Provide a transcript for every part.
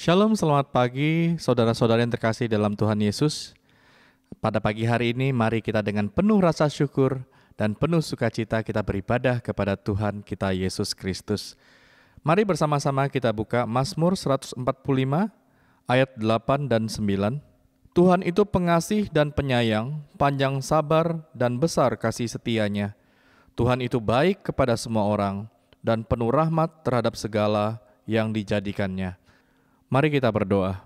Shalom, selamat pagi saudara-saudara yang terkasih dalam Tuhan Yesus. Pada pagi hari ini mari kita dengan penuh rasa syukur dan penuh sukacita kita beribadah kepada Tuhan kita Yesus Kristus. Mari bersama-sama kita buka Mazmur 145 ayat 8 dan 9. Tuhan itu pengasih dan penyayang, panjang sabar dan besar kasih setianya. Tuhan itu baik kepada semua orang dan penuh rahmat terhadap segala yang dijadikannya. Mari kita berdoa.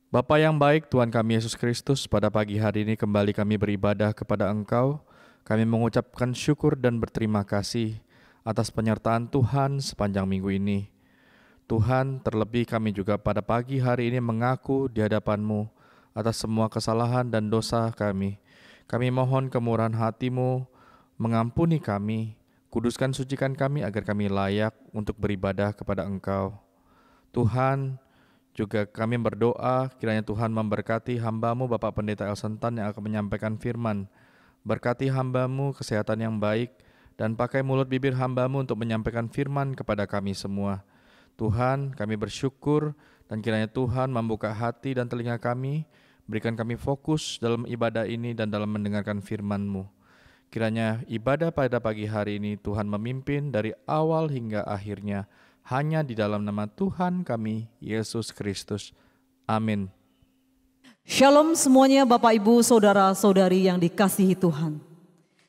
Bapa yang baik, Tuhan kami Yesus Kristus, pada pagi hari ini kembali kami beribadah kepada Engkau. Kami mengucapkan syukur dan berterima kasih atas penyertaan Tuhan sepanjang minggu ini. Tuhan, terlebih kami juga pada pagi hari ini mengaku di hadapan-Mu atas semua kesalahan dan dosa kami. Kami mohon kemurahan hati-Mu, mengampuni kami, kuduskan sucikan kami agar kami layak untuk beribadah kepada Engkau. Tuhan, juga kami berdoa kiranya Tuhan memberkati hamba-Mu Bapak Pendeta Elsentan yang akan menyampaikan firman. Berkati hamba-Mu kesehatan yang baik dan pakai mulut bibir hamba-Mu untuk menyampaikan firman kepada kami semua. Tuhan, kami bersyukur dan kiranya Tuhan membuka hati dan telinga kami, berikan kami fokus dalam ibadah ini dan dalam mendengarkan firman-Mu. Kiranya ibadah pada pagi hari ini Tuhan memimpin dari awal hingga akhirnya, hanya di dalam nama Tuhan kami, Yesus Kristus. Amin. Shalom semuanya Bapak Ibu Saudara-saudari yang dikasihi Tuhan.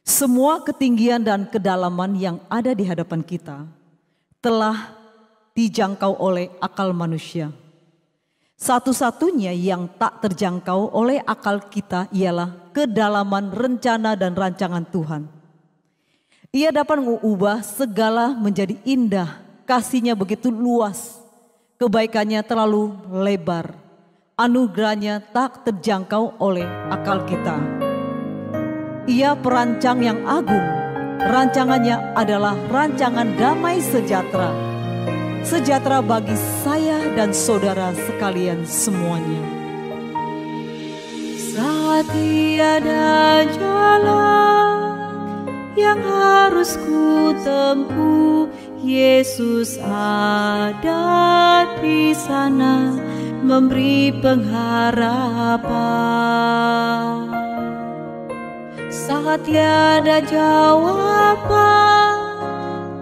Semua ketinggian dan kedalaman yang ada di hadapan kita telah dijangkau oleh akal manusia. Satu-satunya yang tak terjangkau oleh akal kita ialah kedalaman rencana dan rancangan Tuhan. Ia dapat mengubah segala menjadi indah. Kasih-Nya begitu luas, kebaikannya terlalu lebar, anugerahnya tak terjangkau oleh akal kita. Ia perancang yang agung, rancangannya adalah rancangan damai sejahtera. Sejahtera bagi saya dan saudara sekalian semuanya. Saat tiada jalan yang harus ku tempuh, Yesus ada di sana memberi pengharapan. Saat tiada jawaban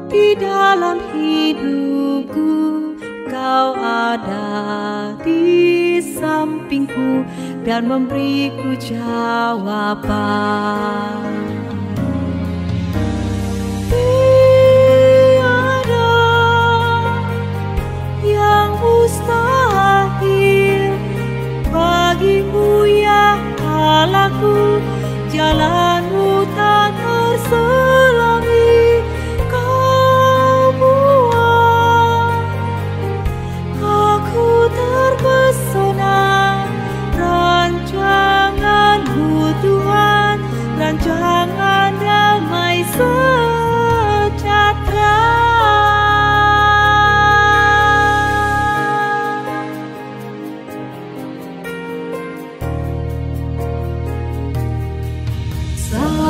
di dalam hidupku, Kau ada di sampingku dan memberiku jawaban. Mustahil bagimu ya Allahku, jalanmu tak terselangi. Kau buat aku terpesona, rancangan-Mu Tuhan, rancangan damai sejahtera.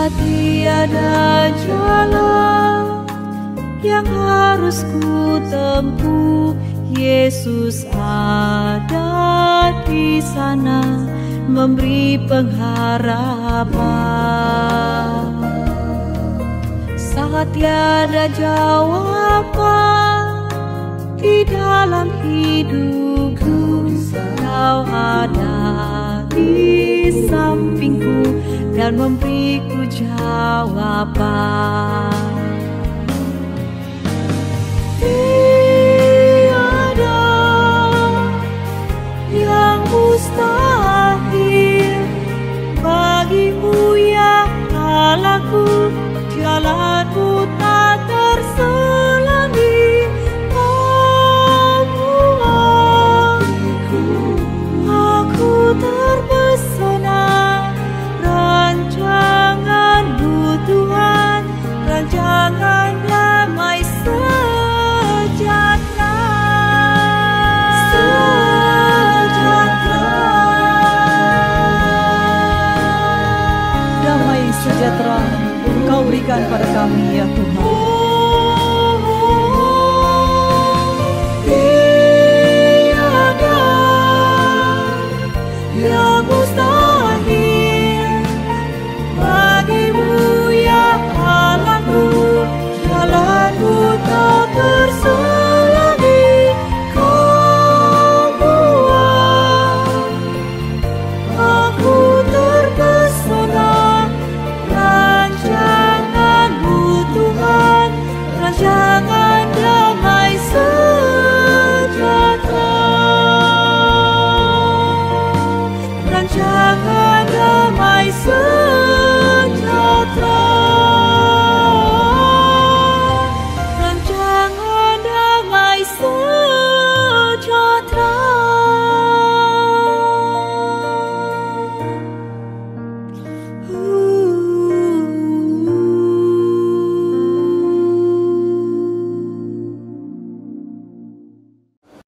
Tiada jalan yang harus ku tempuh, Yesus ada di sana memberi pengharapan. Saat tiada jawaban di dalam hidupku, Kau ada di sampingku dan memberiku jawaban. Tiada yang mustahil bagimu ya Allahku, jalanmu tak terselangi. Kau buat aku terpesona, rancangan-Mu Tuhan, rancangan damai sejahtera. Damai sejahtera Kau berikan pada kami ya Tuhan.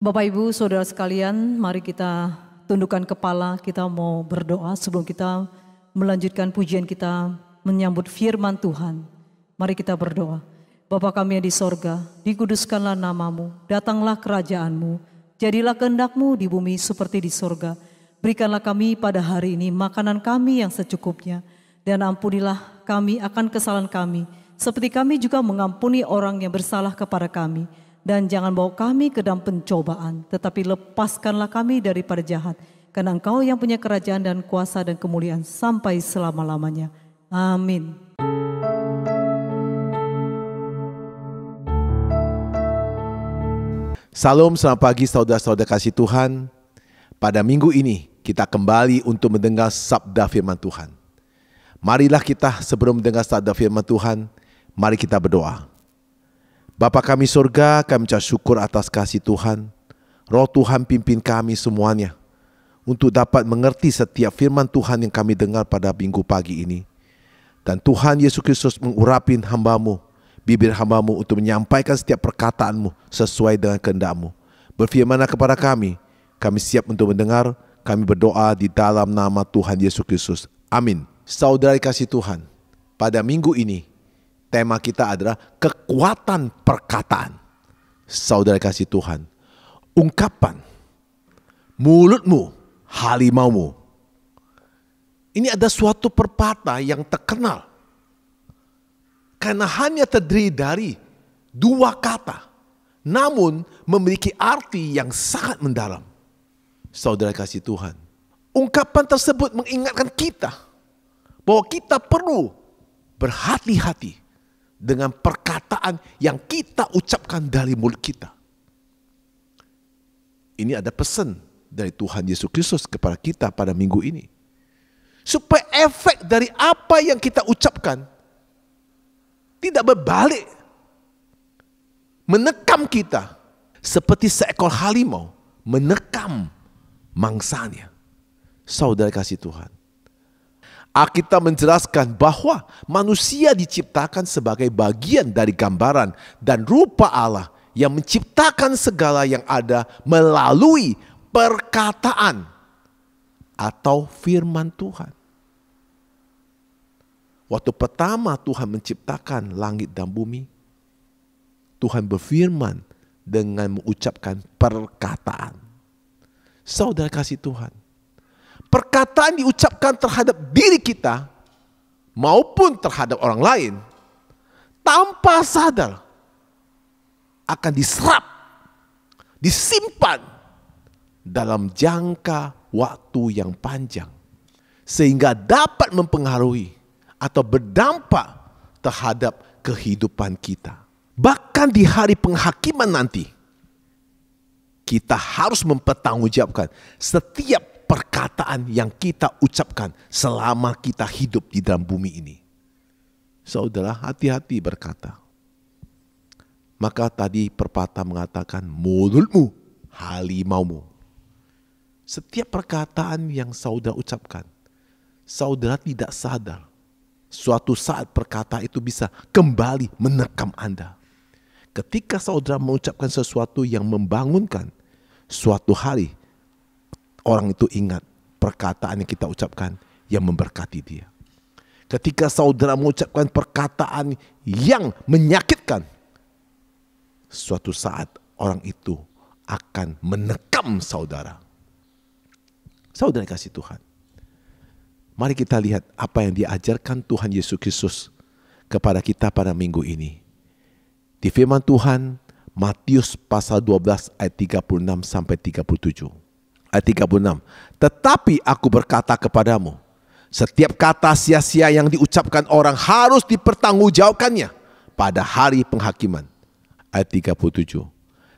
Bapak Ibu Saudara sekalian, mari kita tundukkan kepala, kita mau berdoa sebelum kita melanjutkan pujian kita menyambut firman Tuhan. Mari kita berdoa. Bapa kami yang di sorga, dikuduskanlah namamu, datanglah kerajaanmu, jadilah kehendak-Mu di bumi seperti di sorga. Berikanlah kami pada hari ini makanan kami yang secukupnya, dan ampunilah kami akan kesalahan kami, seperti kami juga mengampuni orang yang bersalah kepada kami. Dan jangan bawa kami ke dalam pencobaan, tetapi lepaskanlah kami daripada jahat. Karena Engkau yang punya kerajaan dan kuasa dan kemuliaan sampai selama-lamanya. Amin. Salam, selamat pagi saudara-saudara kasih Tuhan. Pada minggu ini kita kembali untuk mendengar sabda firman Tuhan. Marilah kita sebelum mendengar sabda firman Tuhan, mari kita berdoa. Bapa kami surga, kami ucap syukur atas kasih Tuhan. Roh Tuhan pimpin kami semuanya untuk dapat mengerti setiap firman Tuhan yang kami dengar pada minggu pagi ini. Dan Tuhan Yesus Kristus mengurapin hamba-Mu, bibir hamba-Mu untuk menyampaikan setiap perkataan-Mu sesuai dengan kehendak-Mu. Berfirmanlah kepada kami siap untuk mendengar. Kami berdoa di dalam nama Tuhan Yesus Kristus. Amin. Saudara kasih Tuhan, pada minggu ini tema kita adalah kekuatan perkataan. Saudara kasih Tuhan, ungkapan mulutmu, harimaumu. Ini ada suatu pepatah yang terkenal. Karena hanya terdiri dari dua kata, namun memiliki arti yang sangat mendalam. Saudara kasih Tuhan, ungkapan tersebut mengingatkan kita bahwa kita perlu berhati-hati dengan perkataan yang kita ucapkan dari mulut kita. Ini ada pesan dari Tuhan Yesus Kristus kepada kita pada minggu ini. Supaya efek dari apa yang kita ucapkan tidak berbalik, menekam kita seperti seekor harimau menekam mangsanya. Saudara kasih Tuhan, Alkitab menjelaskan bahwa manusia diciptakan sebagai bagian dari gambaran dan rupa Allah yang menciptakan segala yang ada melalui perkataan atau firman Tuhan. Waktu pertama Tuhan menciptakan langit dan bumi, Tuhan berfirman dengan mengucapkan perkataan. Saudara kasih Tuhan, perkataan diucapkan terhadap diri kita maupun terhadap orang lain tanpa sadar akan diserap, disimpan dalam jangka waktu yang panjang sehingga dapat mempengaruhi atau berdampak terhadap kehidupan kita. Bahkan di hari penghakiman nanti kita harus mempertanggungjawabkan setiap perkataan yang kita ucapkan selama kita hidup di dalam bumi ini. Saudara, hati-hati berkata. Maka tadi pepatah mengatakan mulutmu, harimaumu. Setiap perkataan yang saudara ucapkan, saudara tidak sadar. Suatu saat perkataan itu bisa kembali menekam Anda. Ketika saudara mengucapkan sesuatu yang membangunkan, suatu hari orang itu ingat perkataan yang kita ucapkan yang memberkati dia. Ketika saudara mengucapkan perkataan yang menyakitkan, suatu saat orang itu akan menekam saudara. Saudara kasih Tuhan, mari kita lihat apa yang diajarkan Tuhan Yesus Kristus kepada kita pada minggu ini. Di firman Tuhan, Matius pasal 12 ayat 36 sampai 37. Ayat 36. Tetapi aku berkata kepadamu, setiap kata sia-sia yang diucapkan orang harus dipertanggungjawabkannya pada hari penghakiman. Ayat 37.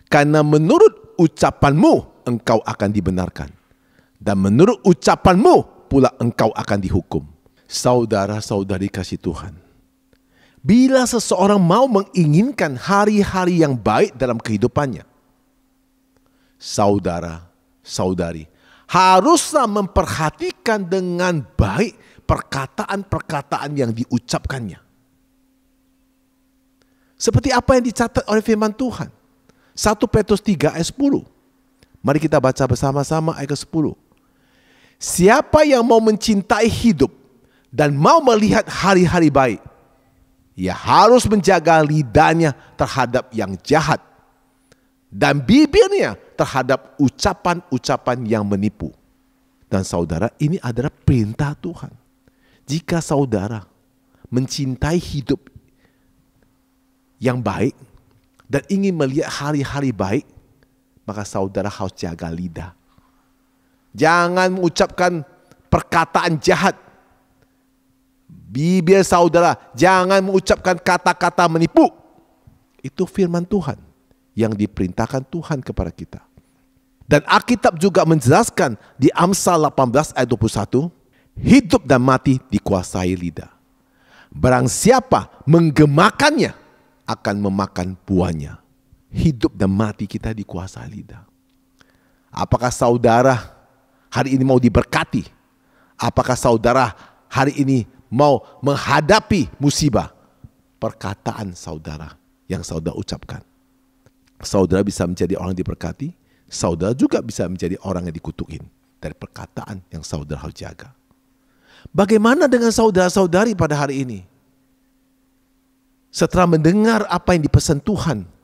Karena menurut ucapanmu engkau akan dibenarkan, dan menurut ucapanmu pula engkau akan dihukum. Saudara-saudari kasih Tuhan, bila seseorang mau menginginkan hari-hari yang baik dalam kehidupannya, saudara-saudari haruslah memperhatikan dengan baik perkataan-perkataan yang diucapkannya. Seperti apa yang dicatat oleh firman Tuhan. 1 Petrus 3 ayat 10. Mari kita baca bersama-sama ayat ke-10. Siapa yang mau mencintai hidup dan mau melihat hari-hari baik, ia harus menjaga lidahnya terhadap yang jahat dan bibirnya terhadap ucapan-ucapan yang menipu. Dan saudara, ini adalah perintah Tuhan. Jika saudara mencintai hidup yang baik dan ingin melihat hari-hari baik, maka saudara harus jaga lidah. Jangan mengucapkan perkataan jahat. Bibir saudara jangan mengucapkan kata-kata menipu. Itu firman Tuhan yang diperintahkan Tuhan kepada kita. Dan Alkitab juga menjelaskan di Amsal 18 ayat 21, hidup dan mati dikuasai lidah. Barang siapa menggemakannya akan memakan buahnya. Hidup dan mati kita dikuasai lidah. Apakah saudara hari ini mau diberkati? Apakah saudara hari ini mau menghadapi musibah? Perkataan saudara yang saudara ucapkan. Saudara bisa menjadi orang yang diberkati, saudara juga bisa menjadi orang yang dikutukin. Dari perkataan yang saudara harus jaga. Bagaimana dengan saudara-saudari pada hari ini? Setelah mendengar apa yang dipesan Tuhan,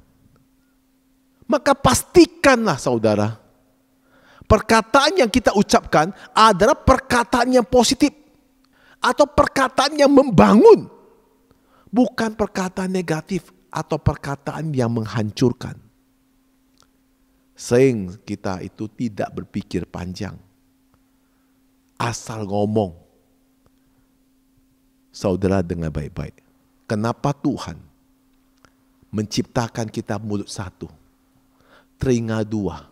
maka pastikanlah saudara, perkataan yang kita ucapkan adalah perkataan yang positif atau perkataan yang membangun, bukan perkataan negatif atau perkataan yang menghancurkan. Sehingga kita itu tidak berpikir panjang, asal ngomong. Saudara dengar baik-baik. Kenapa Tuhan menciptakan kita mulut satu, telinga dua?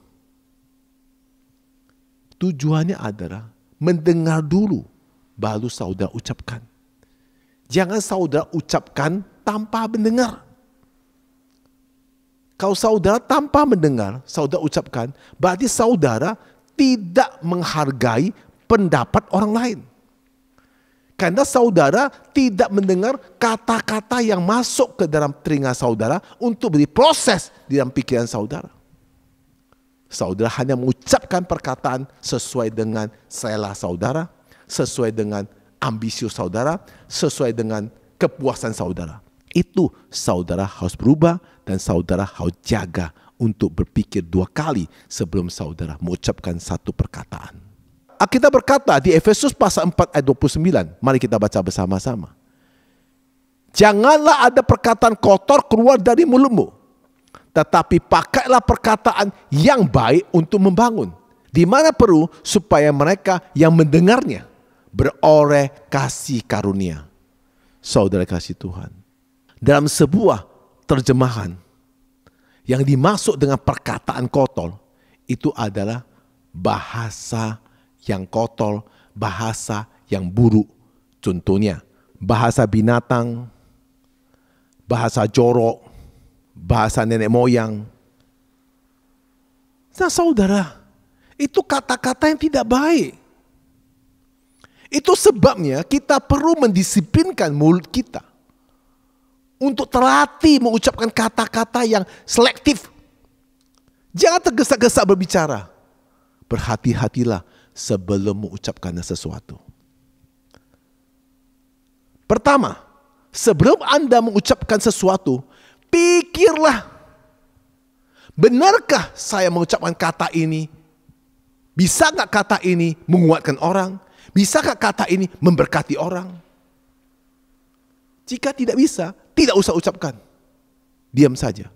Tujuannya adalah mendengar dulu, baru saudara ucapkan. Jangan saudara ucapkan tanpa mendengar. Kalau saudara tanpa mendengar, saudara ucapkan, berarti saudara tidak menghargai pendapat orang lain. Karena saudara tidak mendengar kata-kata yang masuk ke dalam telinga saudara untuk diproses di dalam pikiran saudara. Saudara hanya mengucapkan perkataan sesuai dengan selera saudara, sesuai dengan ambisius saudara, sesuai dengan kepuasan saudara. Itu saudara harus berubah dan saudara harus jaga untuk berpikir dua kali sebelum saudara mengucapkan satu perkataan. Kita berkata di Efesus pasal 4 ayat 29. Mari kita baca bersama-sama. Janganlah ada perkataan kotor keluar dari mulutmu, tetapi pakailah perkataan yang baik untuk membangun, di mana perlu, supaya mereka yang mendengarnya beroleh kasih karunia. Saudara kasih Tuhan, dalam sebuah terjemahan yang dimaksud dengan perkataan kotor itu adalah bahasa yang kotor, bahasa yang buruk. Contohnya bahasa binatang, bahasa jorok, bahasa nenek moyang. Nah saudara, itu kata-kata yang tidak baik. Itu sebabnya kita perlu mendisiplinkan mulut kita untuk terlatih mengucapkan kata-kata yang selektif. Jangan tergesa-gesa berbicara. Berhati-hatilah sebelum mengucapkan sesuatu. Pertama, sebelum Anda mengucapkan sesuatu, pikirlah, benarkah saya mengucapkan kata ini? Bisa nggak kata ini menguatkan orang? Bisakah kata ini memberkati orang? Jika tidak bisa, tidak usah ucapkan. Diam saja.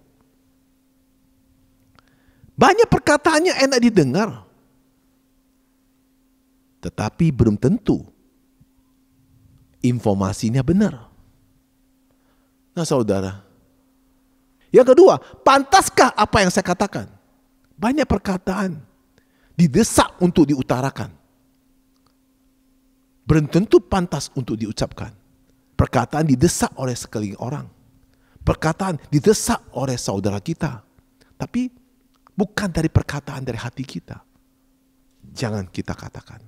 Banyak perkataannya enak didengar, tetapi belum tentu informasinya benar. Nah saudara, yang kedua, pantaskah apa yang saya katakan? Banyak perkataan didesak untuk diutarakan, belum tentu pantas untuk diucapkan. Perkataan didesak oleh sekeliling orang, perkataan didesak oleh saudara kita, tapi bukan dari perkataan dari hati kita. Jangan kita katakan.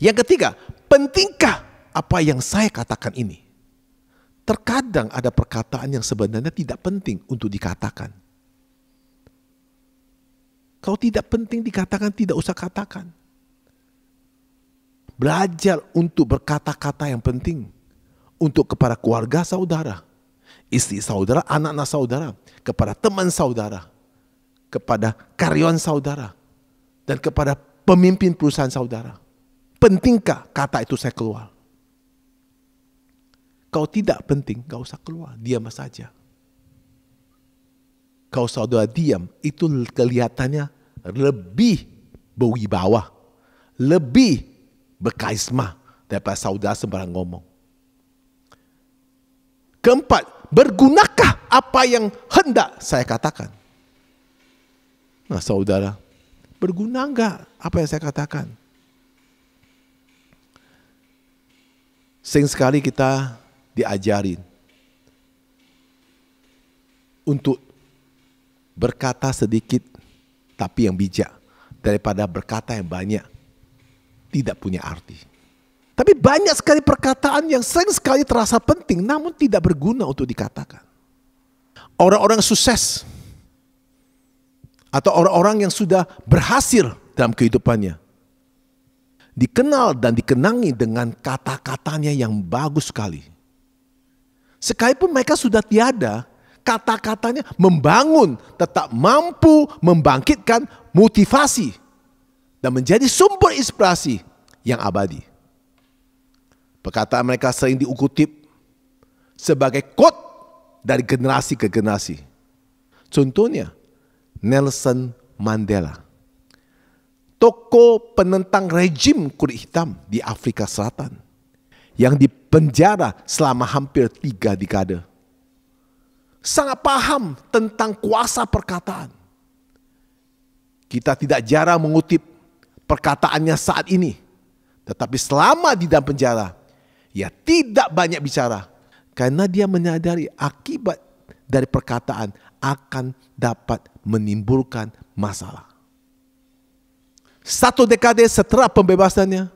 Yang ketiga, pentingkah apa yang saya katakan ini? Terkadang ada perkataan yang sebenarnya tidak penting untuk dikatakan. Kalau tidak penting dikatakan, tidak usah katakan. Belajar untuk berkata-kata yang penting. Untuk kepada keluarga saudara, istri saudara, anak-anak saudara, kepada teman saudara, kepada karyawan saudara, dan kepada pemimpin perusahaan saudara. Pentingkah kata itu saya keluar? Kalau tidak penting, gak usah keluar, diam saja. Kalau saudara diam, itu kelihatannya lebih berwibawa, lebih berkarisma daripada saudara sembarang ngomong. Keempat, bergunakah apa yang hendak saya katakan? Nah saudara, berguna enggak apa yang saya katakan? Sering sekali kita diajarin untuk berkata sedikit tapi yang bijak, daripada berkata yang banyak tidak punya arti. Tapi banyak sekali perkataan yang sering sekali terasa penting namun tidak berguna untuk dikatakan. Orang-orang sukses atau orang-orang yang sudah berhasil dalam kehidupannya dikenal dan dikenangi dengan kata-katanya yang bagus sekali. Sekalipun mereka sudah tiada, kata-katanya membangun, tetap mampu membangkitkan motivasi dan menjadi sumber inspirasi yang abadi. Perkataan mereka sering diukutip sebagai quote dari generasi ke generasi. Contohnya Nelson Mandela, tokoh penentang rejim kulit hitam di Afrika Selatan yang dipenjara selama hampir 3 dekade. Sangat paham tentang kuasa perkataan. Kita tidak jarang mengutip perkataannya saat ini, tetapi selama di dalam penjara, ia tidak banyak bicara karena dia menyadari akibat dari perkataan akan dapat menimbulkan masalah. 1 dekade setelah pembebasannya,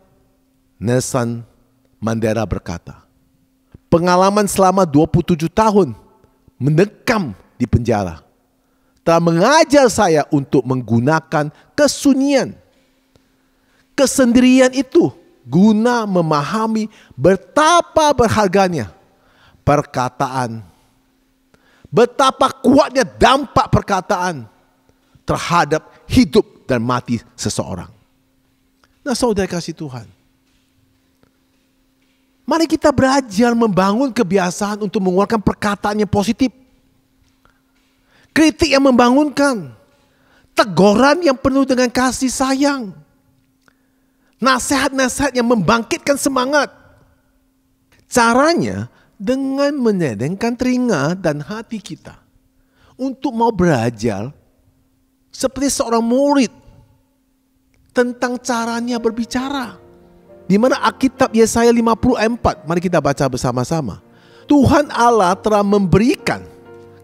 Nelson Mandela berkata, pengalaman selama 27 tahun mendekam di penjara telah mengajar saya untuk menggunakan kesunyian, kesendirian itu guna memahami betapa berharganya perkataan, betapa kuatnya dampak perkataan terhadap hidup dan mati seseorang. Nah saudara kasih Tuhan, mari kita belajar membangun kebiasaan untuk mengeluarkan perkataan yang positif. Kritik yang membangunkan, teguran yang penuh dengan kasih sayang, nasihat-nasihat yang membangkitkan semangat. Caranya dengan menyedengkan telinga dan hati kita untuk mau belajar seperti seorang murid tentang caranya berbicara. Di mana Alkitab Yesaya 54, mari kita baca bersama-sama. Tuhan Allah telah memberikan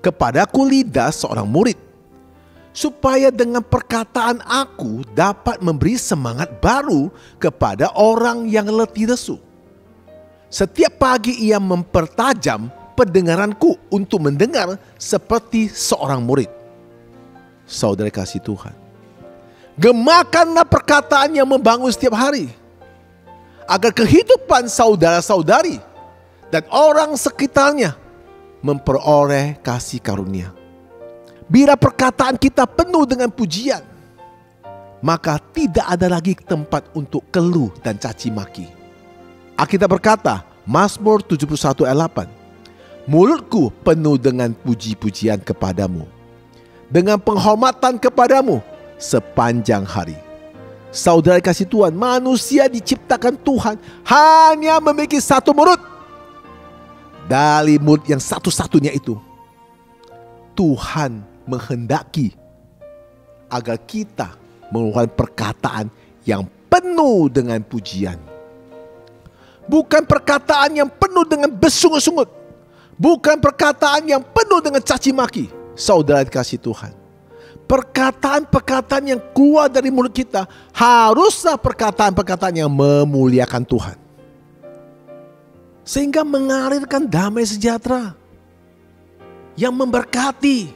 kepadaku lidah seorang murid, supaya dengan perkataan aku dapat memberi semangat baru kepada orang yang letih lesu. Setiap pagi ia mempertajam pendengaranku untuk mendengar seperti seorang murid. Saudara kasih Tuhan, gemakanlah perkataan yang membangun setiap hari, agar kehidupan saudara-saudari dan orang sekitarnya memperoleh kasih karunia. Bila perkataan kita penuh dengan pujian, maka tidak ada lagi tempat untuk keluh dan caci maki. Alkitab berkata, Mazmur 71 ayat 8, mulutku penuh dengan puji-pujian kepadamu, dengan penghormatan kepadamu sepanjang hari. Saudara kasih Tuhan, manusia diciptakan Tuhan hanya memiliki satu mulut. Dari mulut yang satu-satunya itu, Tuhan menghendaki agar kita mengeluarkan perkataan yang penuh dengan pujian. Bukan perkataan yang penuh dengan bersungut-sungut. Bukan perkataan yang penuh dengan caci maki. Saudara dikasih Tuhan, perkataan-perkataan yang keluar dari mulut kita haruslah perkataan-perkataan yang memuliakan Tuhan, sehingga mengalirkan damai sejahtera yang memberkati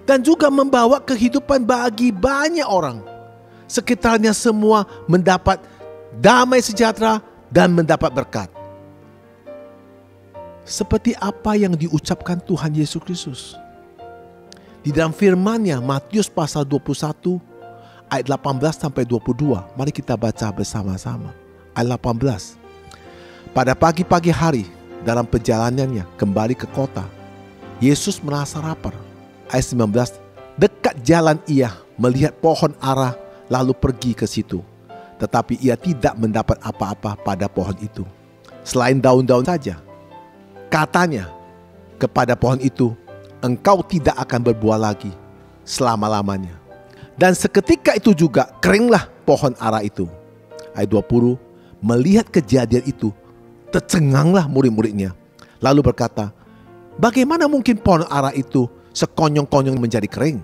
dan juga membawa kehidupan bagi banyak orang. Sekitarnya semua mendapat damai sejahtera dan mendapat berkat. Seperti apa yang diucapkan Tuhan Yesus Kristus. Di dalam firman-Nya Matius pasal 21 ayat 18 sampai 22. Mari kita baca bersama-sama. Ayat 18. Pada pagi-pagi hari dalam perjalanannya kembali ke kota, Yesus merasa lapar. Ayat 19. Dekat jalan ia melihat pohon ara lalu pergi ke situ. Tetapi ia tidak mendapat apa-apa pada pohon itu, selain daun-daun saja. Katanya kepada pohon itu, engkau tidak akan berbuah lagi selama-lamanya. Dan seketika itu juga keringlah pohon ara itu. Ayat 20, melihat kejadian itu, tercenganglah murid-muridnya. Lalu berkata, bagaimana mungkin pohon ara itu sekonyong-konyong menjadi kering?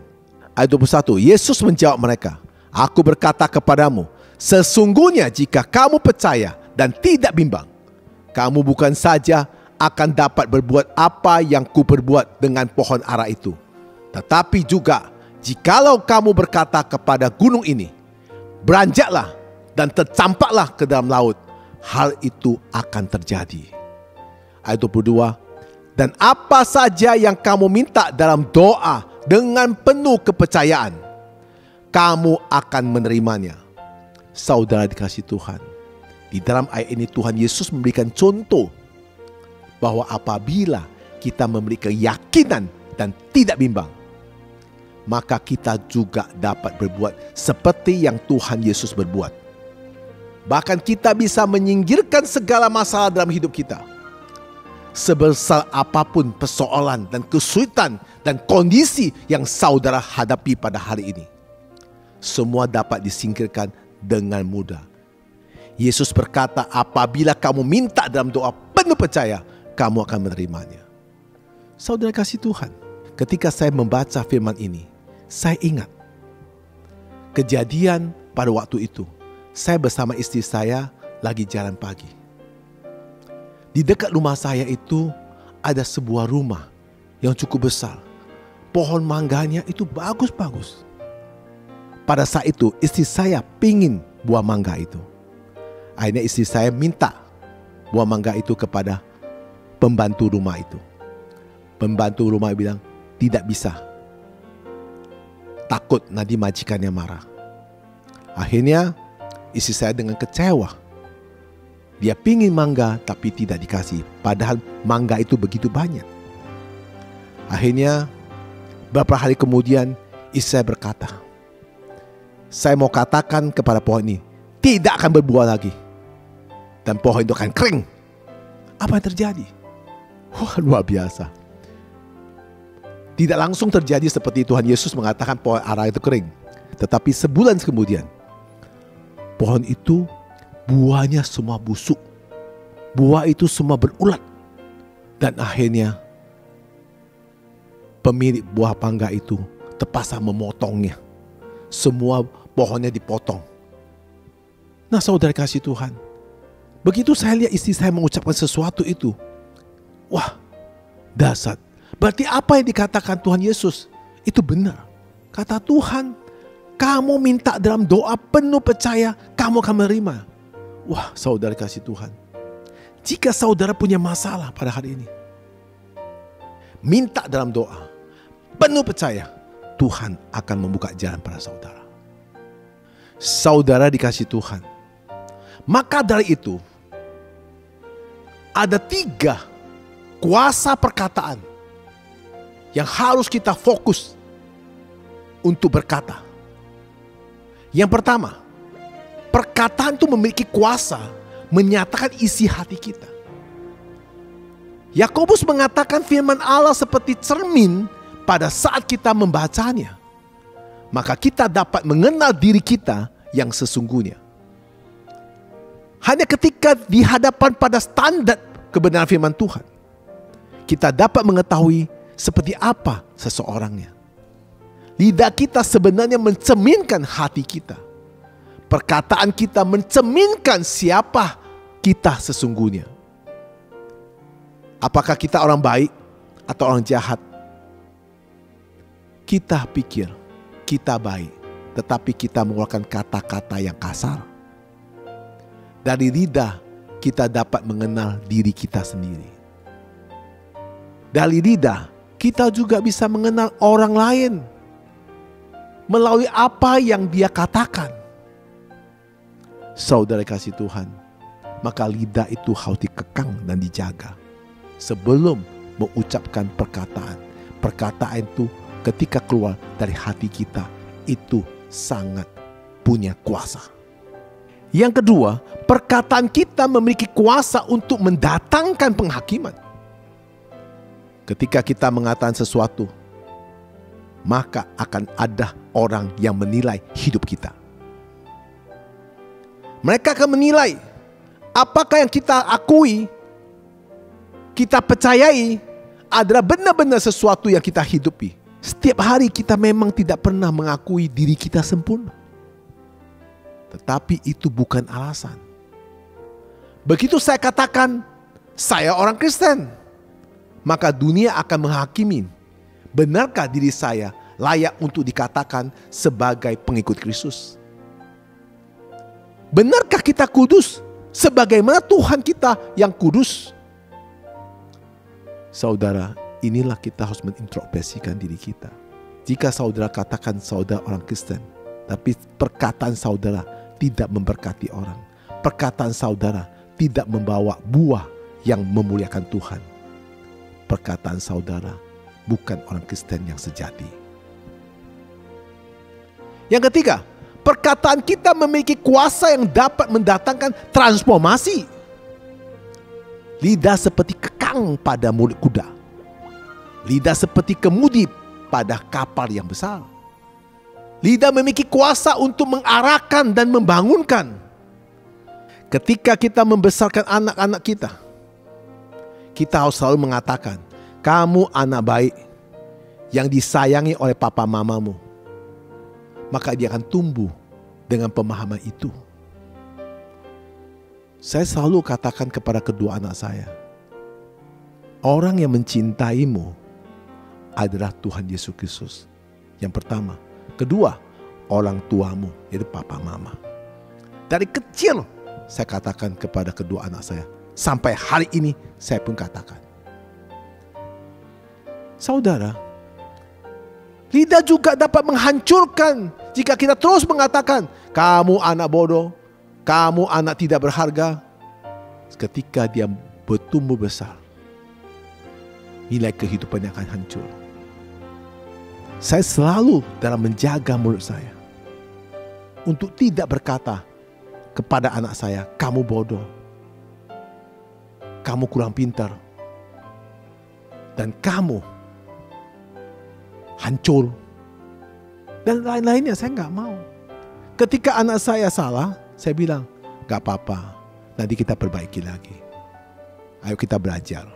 Ayat 21, Yesus menjawab mereka, aku berkata kepadamu, sesungguhnya jika kamu percaya dan tidak bimbang, kamu bukan saja akan dapat berbuat apa yang kuperbuat dengan pohon ara itu, tetapi juga jikalau kamu berkata kepada gunung ini, beranjaklah dan tercampaklah ke dalam laut, hal itu akan terjadi. Ayat 22, dan apa saja yang kamu minta dalam doa dengan penuh kepercayaan, kamu akan menerimanya. Saudara dikasihi Tuhan, di dalam ayat ini Tuhan Yesus memberikan contoh bahwa apabila kita memiliki keyakinan dan tidak bimbang, maka kita juga dapat berbuat seperti yang Tuhan Yesus berbuat. Bahkan kita bisa menyingkirkan segala masalah dalam hidup kita. Sebesar apapun persoalan dan kesulitan dan kondisi yang saudara hadapi pada hari ini, semua dapat disingkirkan dengan mudah. Yesus berkata, apabila kamu minta dalam doa penuh percaya, kamu akan menerimanya. Saudara kasih Tuhan, ketika saya membaca firman ini, saya ingat kejadian pada waktu itu. Saya bersama istri saya lagi jalan pagi. Di dekat rumah saya itu ada sebuah rumah yang cukup besar. Pohon mangganya itu bagus-bagus. Pada saat itu istri saya pingin buah mangga itu. Akhirnya istri saya minta buah mangga itu kepada pembantu rumah itu. Pembantu rumah bilang, tidak bisa. Takut nanti majikannya marah. Akhirnya istri saya dengan kecewa. Dia pingin mangga tapi tidak dikasih. Padahal mangga itu begitu banyak. Akhirnya beberapa hari kemudian istri saya berkata, saya mau katakan kepada pohon ini, tidak akan berbuah lagi. Dan pohon itu akan kering. Apa yang terjadi? Wah, luar biasa. Tidak langsung terjadi seperti Tuhan Yesus mengatakan pohon ara itu kering. Tetapi sebulan kemudian, pohon itu buahnya semua busuk. Buah itu semua berulat. Dan akhirnya pemilik buah mangga itu terpaksa memotongnya. Semua pohonnya dipotong. Nah, saudara kasih Tuhan, begitu saya lihat istri saya mengucapkan sesuatu itu, wah, dahsyat. Berarti apa yang dikatakan Tuhan Yesus itu benar. Kata Tuhan, kamu minta dalam doa penuh percaya, kamu akan menerima. Wah, saudara kasih Tuhan, jika saudara punya masalah pada hari ini, minta dalam doa penuh percaya, Tuhan akan membuka jalan pada saudara. Saudara dikasih Tuhan, maka dari itu ada 3 kuasa perkataan yang harus kita fokus untuk berkata. Yang pertama, perkataan itu memiliki kuasa menyatakan isi hati kita. Yakobus mengatakan firman Allah seperti cermin pada saat kita membacanya. Maka kita dapat mengenal diri kita yang sesungguhnya. Hanya ketika di hadapan pada standar kebenaran firman Tuhan, kita dapat mengetahui seperti apa seseorangnya. Lidah kita sebenarnya mencerminkan hati kita. Perkataan kita mencerminkan siapa kita sesungguhnya. Apakah kita orang baik atau orang jahat? kita pikir kita baik, tetapi kita mengeluarkan kata-kata yang kasar. Dari lidah kita dapat mengenal diri kita sendiri. Dari lidah kita juga bisa mengenal orang lain melalui apa yang dia katakan. Saudara kasih Tuhan, maka lidah itu harus dikekang dan dijaga sebelum mengucapkan perkataan. Perkataan itu ketika keluar dari hati kita itu sangat punya kuasa. Yang kedua, perkataan kita memiliki kuasa untuk mendatangkan penghakiman. Ketika kita mengatakan sesuatu, maka akan ada orang yang menilai hidup kita. Mereka akan menilai apakah yang kita akui, kita percayai adalah benar-benar sesuatu yang kita hidupi. Setiap hari kita memang tidak pernah mengakui diri kita sempurna. Tetapi itu bukan alasan. Begitu saya katakan, saya orang Kristen, maka dunia akan menghakimi. Benarkah diri saya layak untuk dikatakan sebagai pengikut Kristus? Benarkah kita kudus sebagaimana Tuhan kita yang kudus? Saudara, inilah kita harus mengintrospeksikan diri kita. Jika saudara katakan saudara orang Kristen, tapi perkataan saudara tidak memberkati orang, perkataan saudara tidak membawa buah yang memuliakan Tuhan, perkataan saudara bukan orang Kristen yang sejati. Yang ketiga, perkataan kita memiliki kuasa yang dapat mendatangkan transformasi. Lidah seperti kekang pada mulut kuda. Lidah seperti kemudi pada kapal yang besar. Lidah memiliki kuasa untuk mengarahkan dan membangunkan. Ketika kita membesarkan anak-anak kita, kita harus selalu mengatakan, kamu anak baik yang disayangi oleh papa mamamu. Maka dia akan tumbuh dengan pemahaman itu. Saya selalu katakan kepada kedua anak saya, orang yang mencintaimu adalah Tuhan Yesus Kristus. Yang pertama. Kedua, orang tuamu, yaitu papa mama. Dari kecil saya katakan kepada kedua anak saya. Sampai hari ini saya pun katakan. Saudara, lidah juga dapat menghancurkan jika kita terus mengatakan, kamu anak bodoh, kamu anak tidak berharga. Ketika dia bertumbuh besar, nilai kehidupannya akan hancur. Saya selalu dalam menjaga mulut saya untuk tidak berkata kepada anak saya, kamu bodoh, kamu kurang pintar, dan kamu hancur, dan lain-lainnya. Saya nggak mau. Ketika anak saya salah, saya bilang, nggak apa-apa, nanti kita perbaiki lagi. Ayo kita belajar.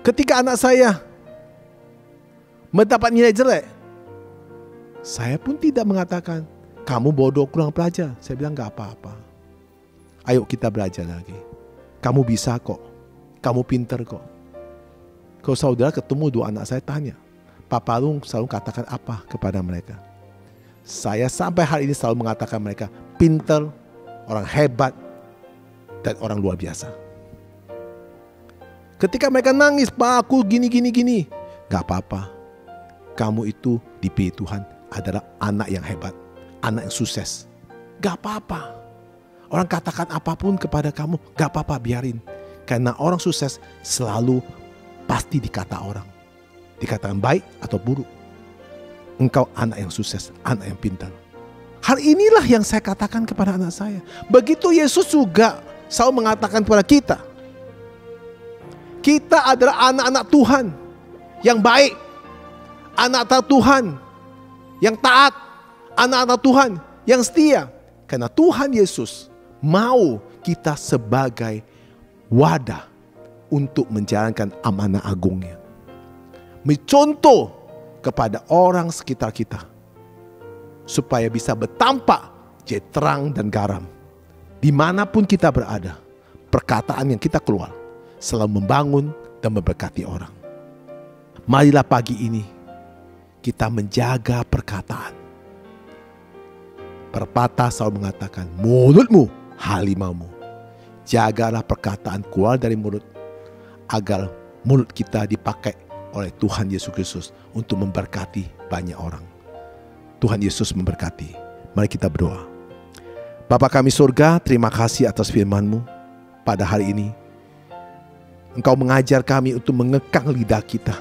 Ketika anak saya mendapat nilai jelek, saya pun tidak mengatakan, kamu bodoh, kurang belajar. Saya bilang nggak apa-apa. Ayo kita belajar lagi. Kamu bisa kok. Kamu pintar kok. Kalau saudara ketemu dua anak saya, tanya, Papa lu selalu katakan apa kepada mereka? Saya sampai hari ini selalu mengatakan mereka pintar, orang hebat, dan orang luar biasa. Ketika mereka nangis, Pak aku gini. Gak apa-apa. Kamu itu dipilih Tuhan adalah anak yang hebat, anak yang sukses. Gak apa-apa. Orang katakan apapun kepada kamu, gak apa-apa, biarin. Karena orang sukses selalu pasti dikata orang. Dikatakan baik atau buruk. Engkau anak yang sukses, anak yang pintar. Hal inilah yang saya katakan kepada anak saya. Begitu Yesus juga selalu mengatakan kepada kita. Kita adalah anak-anak Tuhan yang baik. Anak-anak Tuhan yang taat. Anak-anak Tuhan yang setia. Karena Tuhan Yesus mau kita sebagai wadah untuk menjalankan amanah agungnya. Mencontoh kepada orang sekitar kita. Supaya bisa bertampak jadi terang dan garam. Dimanapun kita berada, perkataan yang kita keluar selalu membangun dan memberkati orang. Marilah pagi ini kita menjaga perkataan. Pepatah selalu mengatakan, mulutmu halimaumu. Jagalah perkataan keluar dari mulut, agar mulut kita dipakai oleh Tuhan Yesus Kristus untuk memberkati banyak orang. Tuhan Yesus memberkati. Mari kita berdoa. Bapa kami surga, terima kasih atas firman-Mu pada hari ini. Engkau mengajar kami untuk mengekang lidah kita,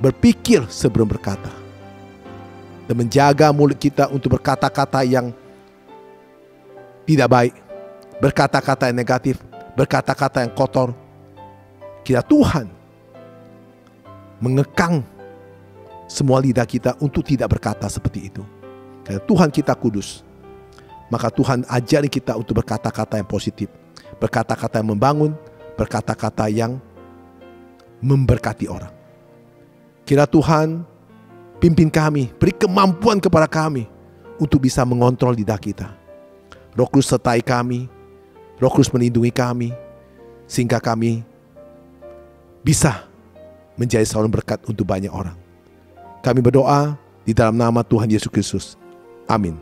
berpikir sebelum berkata, dan menjaga mulut kita untuk berkata-kata yang tidak baik, berkata-kata yang negatif, berkata-kata yang kotor. Kiranya Tuhan mengekang semua lidah kita untuk tidak berkata seperti itu. Karena Tuhan kita kudus, maka Tuhan ajari kita untuk berkata-kata yang positif, berkata-kata yang membangun, berkata-kata yang memberkati orang. Kiranya Tuhan pimpin kami, beri kemampuan kepada kami untuk bisa mengontrol lidah kita. Roh Kudus sertai kami, Roh Kudus melindungi kami, sehingga kami bisa menjadi saluran berkat untuk banyak orang. Kami berdoa di dalam nama Tuhan Yesus Kristus. Amin.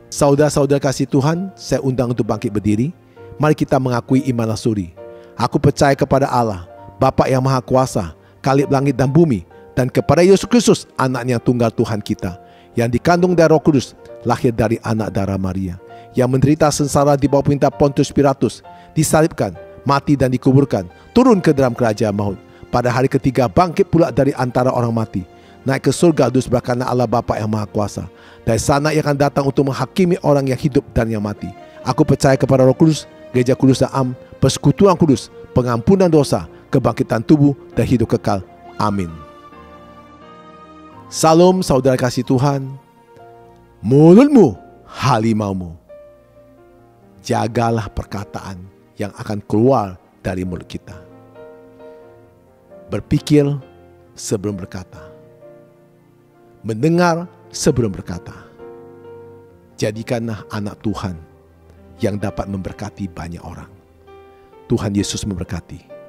Saudara-saudara kasih Tuhan, saya undang untuk bangkit berdiri. Mari kita mengakui iman lasuri. Aku percaya kepada Allah, Bapa yang Maha Kuasa, Khalib langit dan bumi, dan kepada Yesus Kristus, anaknya tunggal Tuhan kita, yang dikandung dari Roh Kudus, lahir dari anak darah Maria, yang menderita sengsara di bawah perintah Pontius Pilatus, disalibkan, mati dan dikuburkan, turun ke dalam kerajaan maut, pada hari ketiga bangkit pula dari antara orang mati, naik ke surga duduk sebelah kanan Allah Bapa yang Maha Kuasa. Dari sana ia akan datang untuk menghakimi orang yang hidup dan yang mati. Aku percaya kepada Roh Kudus, Gereja Kudus dan Am, persekutuan kudus, pengampunan dosa, kebangkitan tubuh dan hidup kekal. Amin. Salam saudara kasih Tuhan. Mulutmu halimaumu. Jagalah perkataan yang akan keluar dari mulut kita. Berpikir sebelum berkata. Mendengar sebelum berkata. Jadikanlah anak Tuhan yang dapat memberkati banyak orang. Tuhan Yesus memberkati.